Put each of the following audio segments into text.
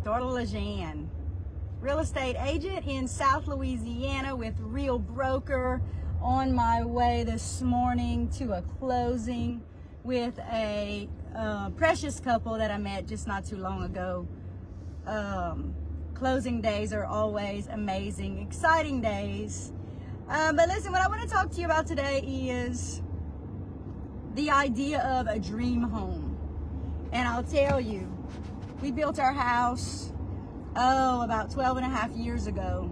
Darlacansell, real estate agent in South Louisiana with Real Broker, on my way this morning to a closing with a precious couple that I met just not too long ago. Closing days are always amazing, exciting days. But listen, what I want to talk to you about today is the idea of a dream home. And I'll tell you, we built our house, about 12 and a half years ago.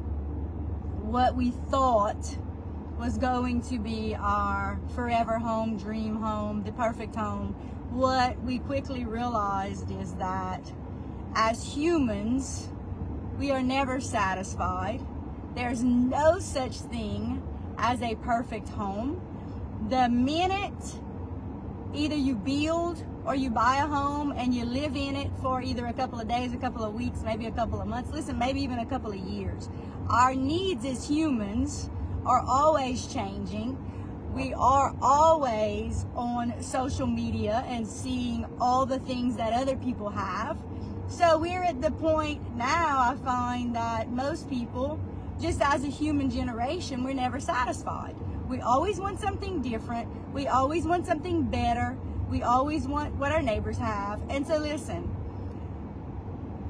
What we thought was going to be our forever home, dream home, the perfect home. What we quickly realized is that as humans, we are never satisfied. There's no such thing as a perfect home. The minute either you build or you buy a home and you live in it for either a couple of days, a couple of weeks, maybe a couple of months, listen, maybe even a couple of years, our needs as humans are always changing. We are always on social media and seeing all the things that other people have. So we're at the point now, I find that most people, just as a human generation, we're never satisfied. We always want something different. We always want something better. We always want what our neighbors have. And so listen,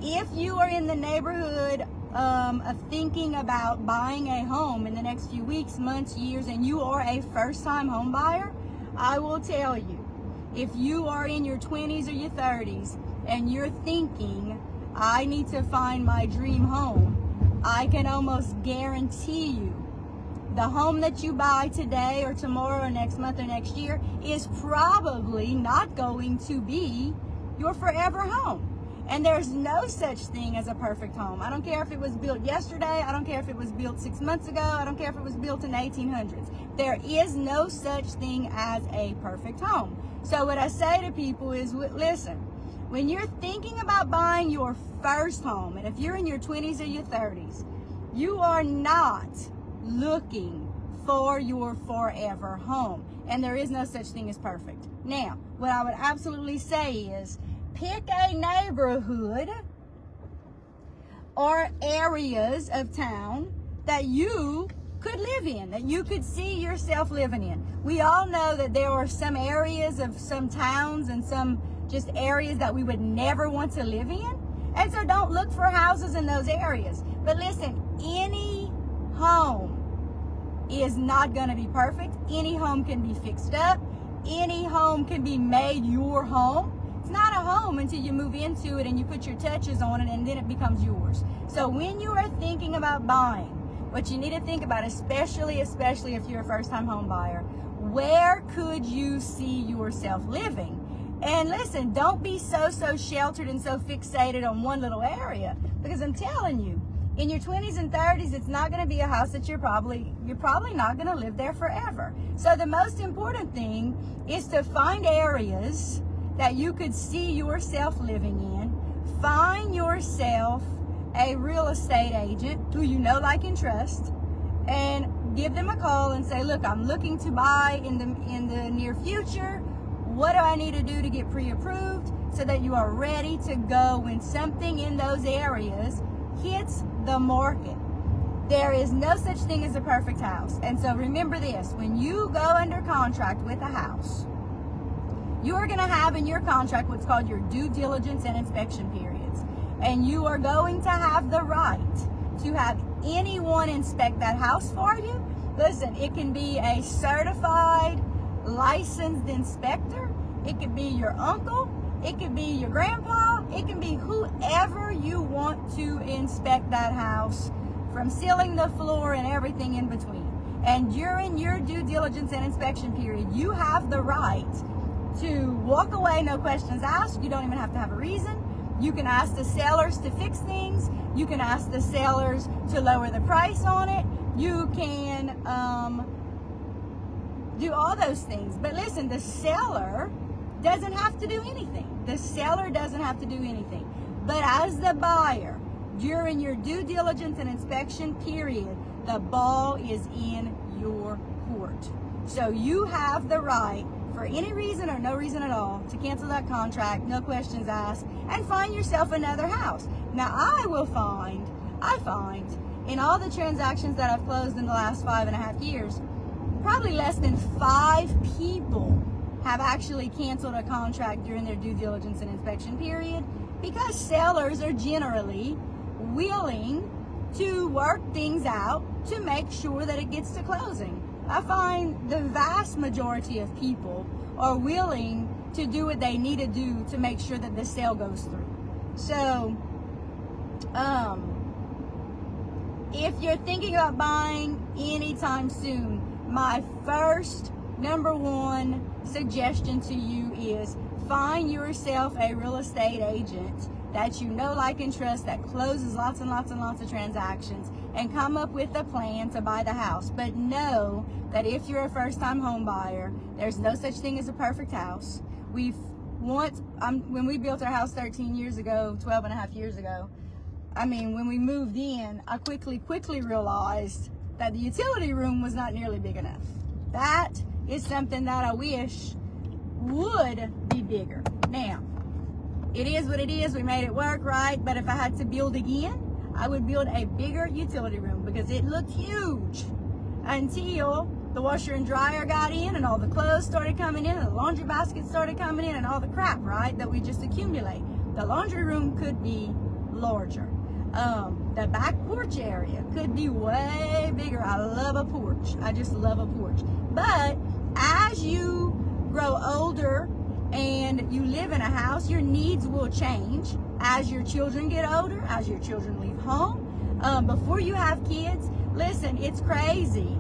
if you are in the neighborhood of thinking about buying a home in the next few weeks, months, years, and you are a first-time home buyer, I will tell you, if you are in your 20s or your 30s and you're thinking, I need to find my dream home, I can almost guarantee you the home that you buy today or tomorrow or next month or next year is probably not going to be your forever home. And there's no such thing as a perfect home. I don't care if it was built yesterday. I don't care if it was built 6 months ago. I don't care if it was built in the 1800s. There is no such thing as a perfect home. So what I say to people is, listen, when you're thinking about buying your first home, and if you're in your 20s or your 30s, you are not looking for your forever home. And there is no such thing as perfect. Now, what I would absolutely say is, pick a neighborhood or areas of town that you could live in, that you could see yourself living in. We all know that there are some areas of some towns and some just areas that we would never want to live in. And so don't look for houses in those areas. But listen, any home is not going to be perfect. Any home can be fixed up. Any home can be made your home. It's not a home until you move into it and you put your touches on it and then it becomes yours. So when you are thinking about buying, what you need to think about, especially if you're a first-time home buyer, where could you see yourself living? And listen, don't be so sheltered and so fixated on one little area, because I'm telling you, in your 20s and 30s, it's not going to be a house that you're probably not going to live there forever. So the most important thing is to find areas that you could see yourself living in. Find yourself a real estate agent who you know, like, and trust, and give them a call and say, look, I'm looking to buy in the near future. What do I need to do to get pre-approved so that you are ready to go when something in those areas hits the market? There is no such thing as a perfect house. And so remember this, when you go under contract with a house, you are going to have in your contract what's called your due diligence and inspection periods. And you are going to have the right to have anyone inspect that house for you. Listen, it can be a certified, licensed inspector. It could be your uncle. It could be your grandpa. It can be whoever you want to inspect that house, from ceiling to floor and everything in between. And during your due diligence and inspection period, you have the right to walk away, no questions asked. You don't even have to have a reason. You can ask the sellers to fix things. You can ask the sellers to lower the price on it. You can do all those things. But listen, the seller doesn't have to do anything. The seller doesn't have to do anything. But as the buyer, during your due diligence and inspection period, the ball is in your court. So you have the right for any reason or no reason at all to cancel that contract, no questions asked, and find yourself another house. Now I find in all the transactions that I've closed in the last 5.5 years, probably less than 5 people have actually canceled a contract during their due diligence and inspection period, because sellers are generally willing to work things out to make sure that it gets to closing. I find the vast majority of people are willing to do what they need to do to make sure that the sale goes through. So, if you're thinking about buying anytime soon, my first number one suggestion to you is find yourself a real estate agent that you know, like, and trust, that closes lots and lots and lots of transactions, and come up with a plan to buy the house. But know that if you're a first-time home buyer, there's no such thing as a perfect house. When we built our house 13 years ago, 12 and a half years ago, when we moved in, I quickly realized that the utility room was not nearly big enough. That is something that I wish would be bigger. Now, it is what it is. We made it work, right? But if I had to build again, I would build a bigger utility room because it looked huge until the washer and dryer got in and all the clothes started coming in and the laundry baskets started coming in and all the crap, right, that we just accumulate. The laundry room could be larger. The back porch area could be way bigger. I love a porch. I just love a porch. But as you grow older and you live in a house, your needs will change as your children get older, as your children leave home. Before you have kids, listen, it's crazy,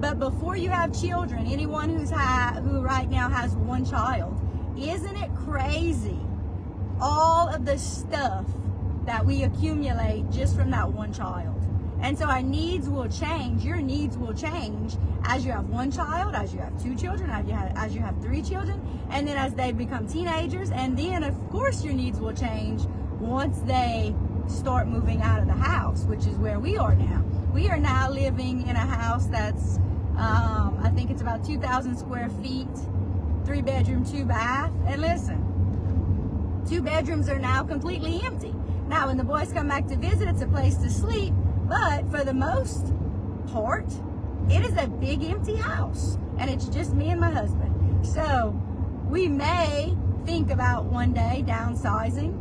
but before you have children, anyone who right now has one child, isn't it crazy all of the stuff that we accumulate just from that one child? And so our needs will change. Your needs will change as you have one child, as you have 2 children, as you have 3 children, and then as they become teenagers. And then, of course, your needs will change once they start moving out of the house, which is where we are now. We are now living in a house that's, I think it's about 2,000 square feet, 3 bedroom, 2 bath. And listen, 2 bedrooms are now completely empty. Now, when the boys come back to visit, it's a place to sleep. But for the most part, it is a big empty house, and it's just me and my husband. So we may think about one day downsizing,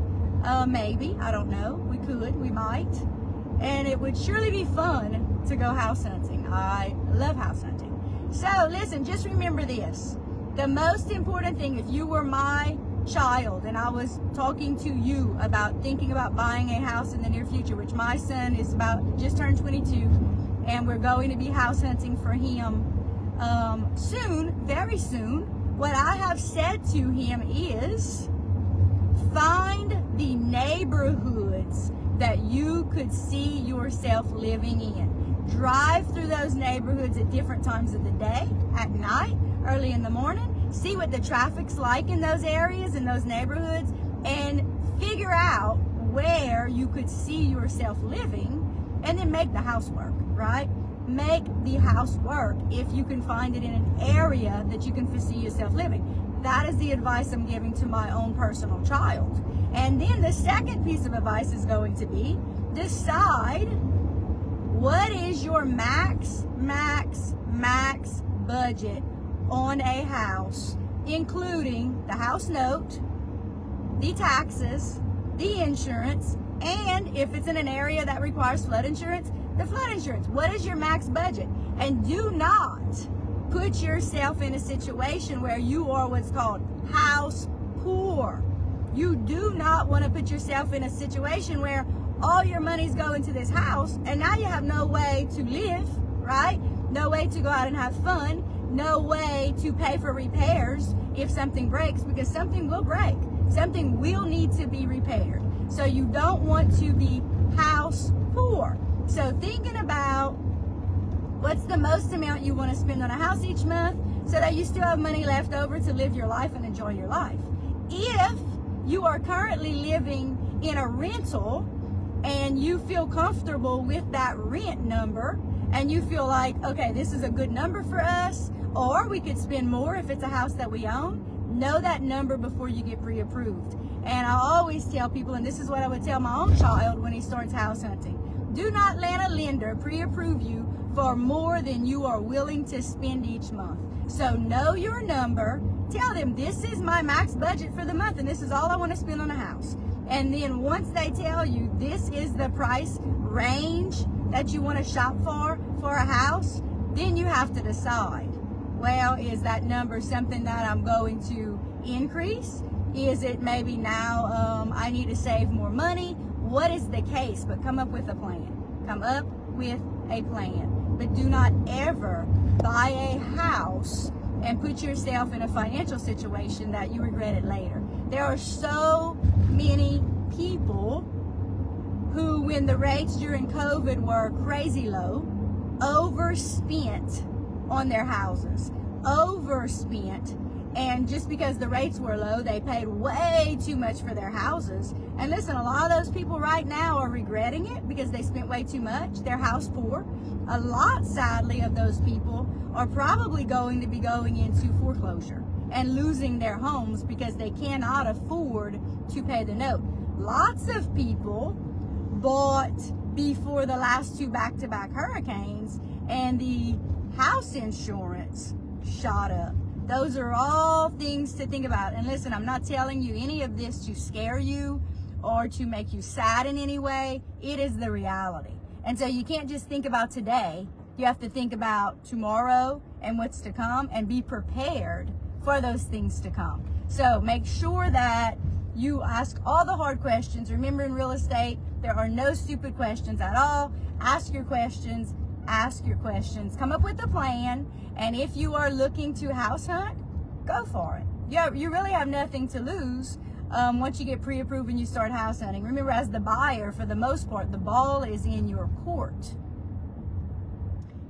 maybe, I don't know, we might, and it would surely be fun to go house hunting. I love house hunting. So listen, just remember this. The most important thing, if you were my child and I was talking to you about thinking about buying a house in the near future, which my son is just turned 22, and we're going to be house hunting for him soon, very soon, what I have said to him is find the neighborhoods that you could see yourself living in. Drive through those neighborhoods at different times of the day, at night, early in the morning. See what the traffic's like in those areas, in those neighborhoods, and figure out where you could see yourself living, and then make the house work, right? Make the house work if you can find it in an area that you can foresee yourself living. That is the advice I'm giving to my own personal child. And then the second piece of advice is going to be decide what is your max budget on a house, including the house note, the taxes, the insurance, and if it's in an area that requires flood insurance, the flood insurance. What is your max budget? And do not put yourself in a situation where you are what's called house poor. You do not want to put yourself in a situation where all your money's going to this house and now you have no way to live, right? No way to go out and have fun. No way to pay for repairs if something breaks, because something will break. Something will need to be repaired. So you don't want to be house poor. So thinking about what's the most amount you want to spend on a house each month so that you still have money left over to live your life and enjoy your life. If you are currently living in a rental and you feel comfortable with that rent number and you feel like, okay, this is a good number for us, Or we could spend more if it's a house that we own. Know that number before you get pre-approved. And I always tell people, and this is what I would tell my own child when he starts house hunting, do not let a lender pre-approve you for more than you are willing to spend each month. So know your number. Tell them this is my max budget for the month and this is all I want to spend on a house. And then once they tell you this is the price range that you want to shop for a house, then you have to decide, well, is that number something that I'm going to increase? Is it maybe now I need to save more money? What is the case? But come up with a plan. Come up with a plan. But do not ever buy a house and put yourself in a financial situation that you regret it later. There are so many people who, when the rates during COVID were crazy low, overspent on their houses. Overspent. And just because the rates were low, they paid way too much for their houses. And listen, a lot of those people right now are regretting it because they spent way too much. They're house poor. A lot, sadly, of those people are probably going to be going into foreclosure and losing their homes because they cannot afford to pay the note. Lots of people bought before the last two back-to-back hurricanes and the house insurance shot up. Those are all things to think about. And listen, I'm not telling you any of this to scare you or to make you sad in any way. It is the reality. And so you can't just think about today. You have to think about tomorrow and what's to come and be prepared for those things to come. So make sure that you ask all the hard questions. Remember, in real estate, there are no stupid questions at all. Ask your questions. Ask your questions. Come up with a plan. And if you are looking to house hunt, go for it. You really have nothing to lose once you get pre-approved and you start house hunting. Remember, as the buyer, for the most part, the ball is in your court.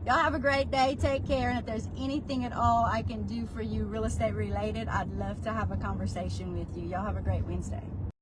Y'all have a great day. Take care. And if there's anything at all I can do for you real estate related, I'd love to have a conversation with you. Y'all have a great Wednesday.